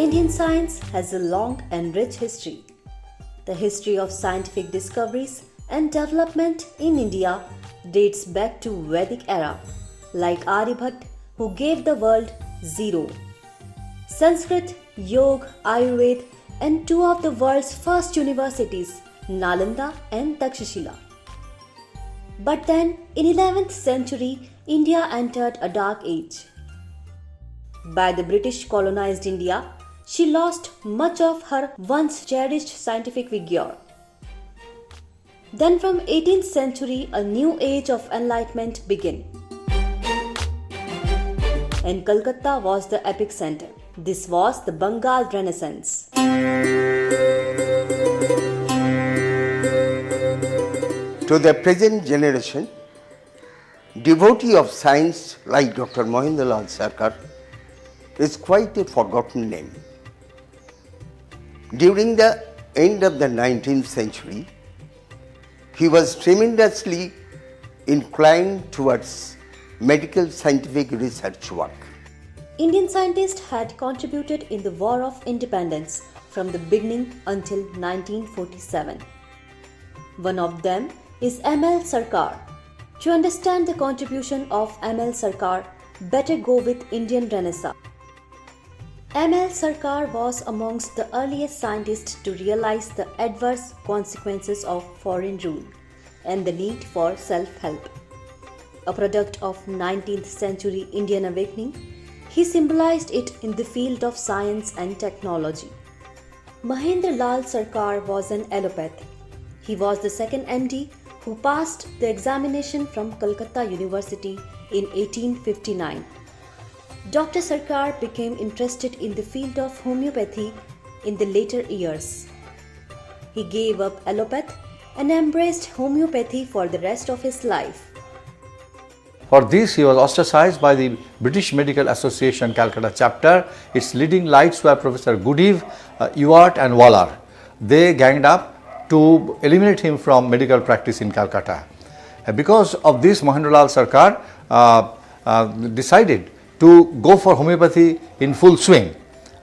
Indian science has a long and rich history. The history of scientific discoveries and development in India dates back to Vedic era, like Aryabhatta, who gave the world zero. Sanskrit, Yoga, Ayurveda, and two of the world's first universities, Nalanda and Takshashila. But then, in 11th century, India entered a dark age. By the British colonized India, she lost much of her once cherished scientific vigor. Then from 18th century, a new age of enlightenment began. And Calcutta was the epic center. This was the Bengal Renaissance. To the present generation, devotee of science like Dr. Mahindra Lal Sarkar is quite a forgotten name. During the end of the 19th century, he was tremendously inclined towards medical scientific research work. Indian scientists had contributed in the War of Independence from the beginning until 1947. One of them is M.L.Sircar. To understand the contribution of M.L.Sircar, better go with Indian Renaissance. M.L.Sircar was amongst the earliest scientists to realize the adverse consequences of foreign rule and the need for self-help. A product of 19th century Indian awakening, he symbolized it in the field of science and technology. Mahindra Lal Sarkar was an allopath. He was the second MD who passed the examination from Calcutta University in 1859. Dr. Sarkar became interested in the field of homeopathy in the later years. He gave up allopath and embraced homeopathy for the rest of his life. For this, he was ostracized by the British Medical Association Calcutta chapter. Its leading lights were Professor Goodeve, Ewart and Waller. They ganged up to eliminate him from medical practice in Calcutta. Because of this, Mahindra Lal Sarkar decided to go for homeopathy in full swing,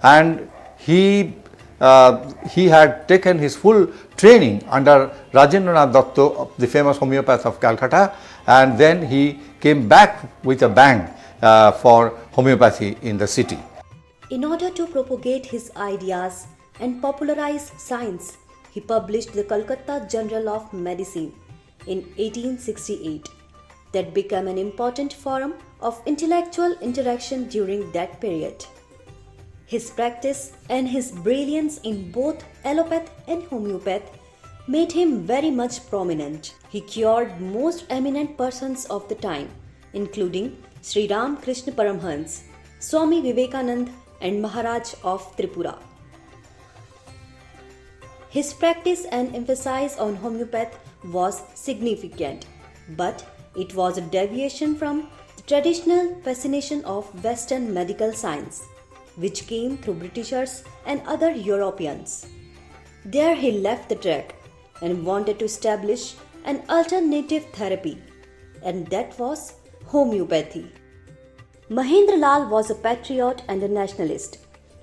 and he had taken his full training under Rajendranath Datta, the famous homeopath of Calcutta, and then he came back with a bang for homeopathy in the city. In order to propagate his ideas and popularize science, he published the Calcutta Journal of Medicine in 1868. That became an important forum of intellectual interaction during that period. His practice and his brilliance in both allopath and homeopath made him very much prominent. He cured most eminent persons of the time, including Sri Ram Krishna Paramhans, Swami Vivekanand and Maharaj of Tripura. His practice and emphasis on homeopath was significant, but it was a deviation from the traditional fascination of Western medical science, which came through Britishers and other Europeans. There he left the track and wanted to establish an alternative therapy, and that was homeopathy. Mahindra Lal was a patriot and a nationalist.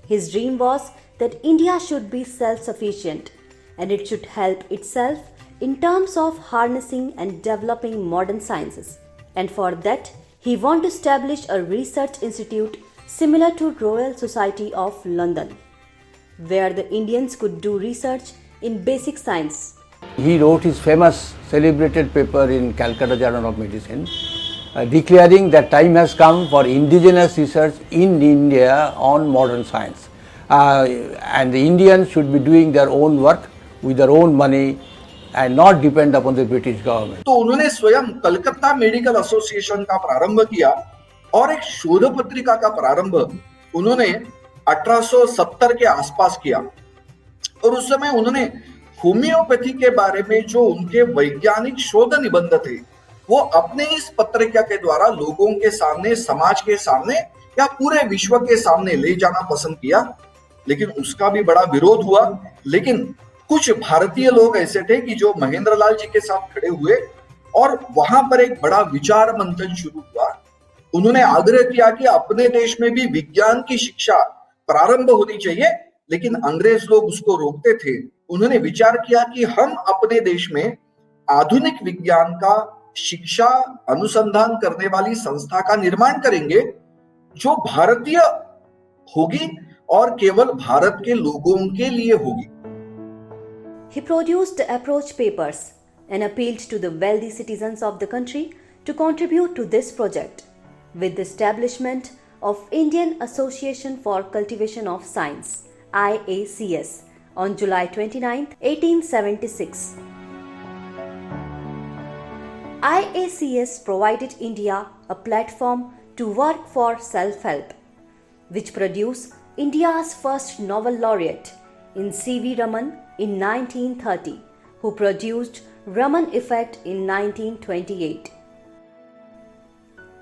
His dream was that India should be self-sufficient and it should help itself in terms of harnessing and developing modern sciences. And for that, he wanted to establish a research institute similar to Royal Society of London, where the Indians could do research in basic science. He wrote his famous celebrated paper in Calcutta Journal of Medicine, declaring that time has come for indigenous research in India on modern science. And the Indians should be doing their own work with their own money and not depend upon the British government. तो उन्होंने स्वयं Calcutta medical association का प्रारंभ किया और एक शोध पत्रिका का प्रारंभ उन्होंने 1870 के आसपास किया, और उस समय उन्होंने होम्योपैथी के बारे में जो उनके वैज्ञानिक शोध निबंध थे वो अपने इस पत्रिका के द्वारा लोगों के सामने, समाज के सामने या पूरे विश्व के सामने ले जाना पसंद किया। लेकिन उसका भी बड़ा विरोध हुआ। लेकिन कुछ भारतीय लोग ऐसे थे कि जो महेंद्र लाल जी के साथ खड़े हुए और वहां पर एक बड़ा विचार मंथन शुरू हुआ। उन्होंने आग्रह किया कि अपने देश में भी विज्ञान की शिक्षा प्रारंभ होनी चाहिए, लेकिन अंग्रेज लोग उसको रोकते थे। उन्होंने विचार किया कि हम अपने देश में आधुनिक विज्ञान का शिक्षा अनुसंधान करने वाली संस्था का निर्माण करेंगे जो भारतीय होगी और केवल भारत के लोगों के लिए होगी। He produced the approach papers and appealed to the wealthy citizens of the country to contribute to this project with the establishment of Indian Association for Cultivation of Science (IACS) on July 29, 1876. IACS provided India a platform to work for self-help, which produced India's first Nobel laureate in C.V. Raman in 1930, who produced Raman Effect in 1928.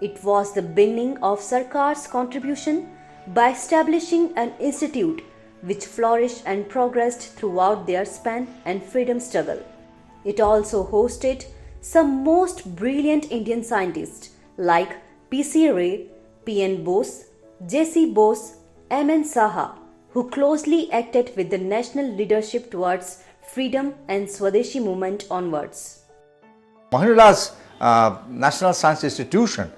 It was the beginning of Sarkar's contribution by establishing an institute which flourished and progressed throughout their span and freedom struggle. It also hosted some most brilliant Indian scientists like P.C. Ray, P.N. Bose, J.C. Bose, M.N. Saha, who closely acted with the national leadership towards freedom and Swadeshi movement onwards. Mahindra Lal's National Science Institution,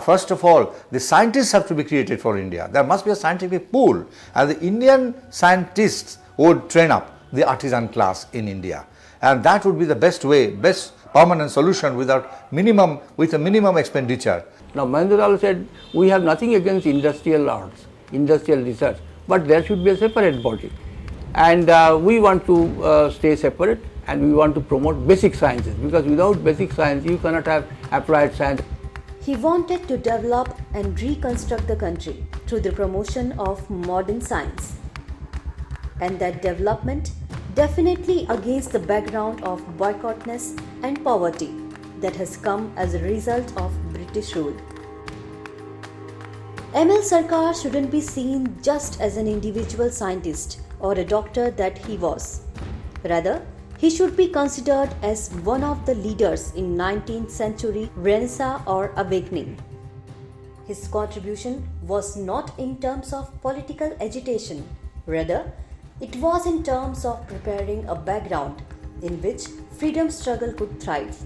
first of all, the scientists have to be created for India. There must be a scientific pool, and the Indian scientists would train up the artisan class in India, and that would be the best way, best permanent solution with a minimum expenditure. Now Mahindra Lal said, we have nothing against industrial arts, industrial research, but there should be a separate body, and we want to stay separate, and we want to promote basic sciences, because without basic science you cannot have applied science. He wanted to develop and reconstruct the country through the promotion of modern science, and that development definitely against the background of boycottness and poverty that has come as a result of British rule. M.L.Sircar shouldn't be seen just as an individual scientist or a doctor that he was. Rather, he should be considered as one of the leaders in 19th century Renaissance or awakening. His contribution was not in terms of political agitation, rather, it was in terms of preparing a background in which freedom struggle could thrive.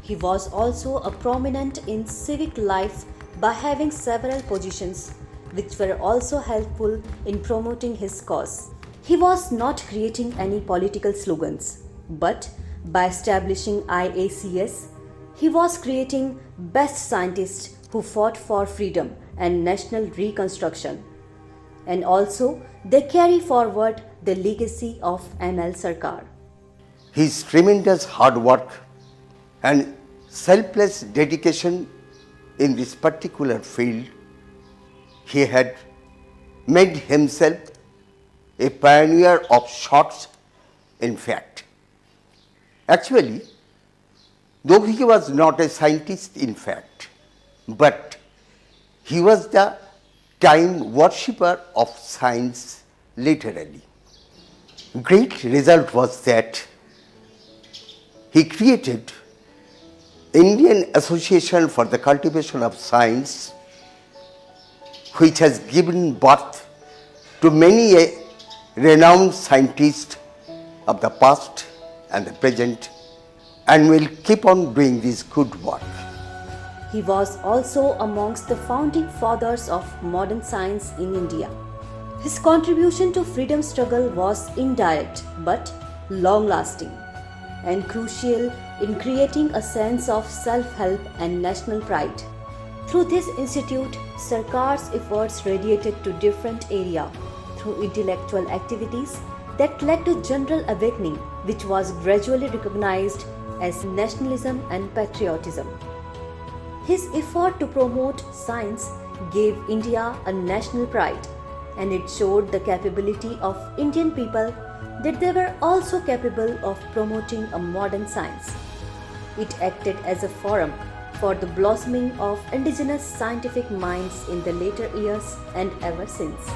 He was also a prominent in civic life by having several positions which were also helpful in promoting his cause. He was not creating any political slogans, but by establishing IACS, he was creating best scientists who fought for freedom and national reconstruction. And also, they carry forward the legacy of M.L.Sircar. His tremendous hard work and selfless dedication in this particular field, he had made himself a pioneer of sorts, in fact. Actually, though he was not a scientist in fact, but he was the time worshipper of science literally. Great result was that he created Indian Association for the Cultivation of Science, which has given birth to many a renowned scientists of the past and the present, and will keep on doing this good work. He was also amongst the founding fathers of modern science in India. His contribution to freedom struggle was indirect but long-lasting and crucial in creating a sense of self-help and national pride. Through this institute, Sarkar's efforts radiated to different areas through intellectual activities that led to general awakening, which was gradually recognized as nationalism and patriotism. His effort to promote science gave India a national pride, and it showed the capability of Indian people that they were also capable of promoting a modern science. It acted as a forum for the blossoming of indigenous scientific minds in the later years and ever since.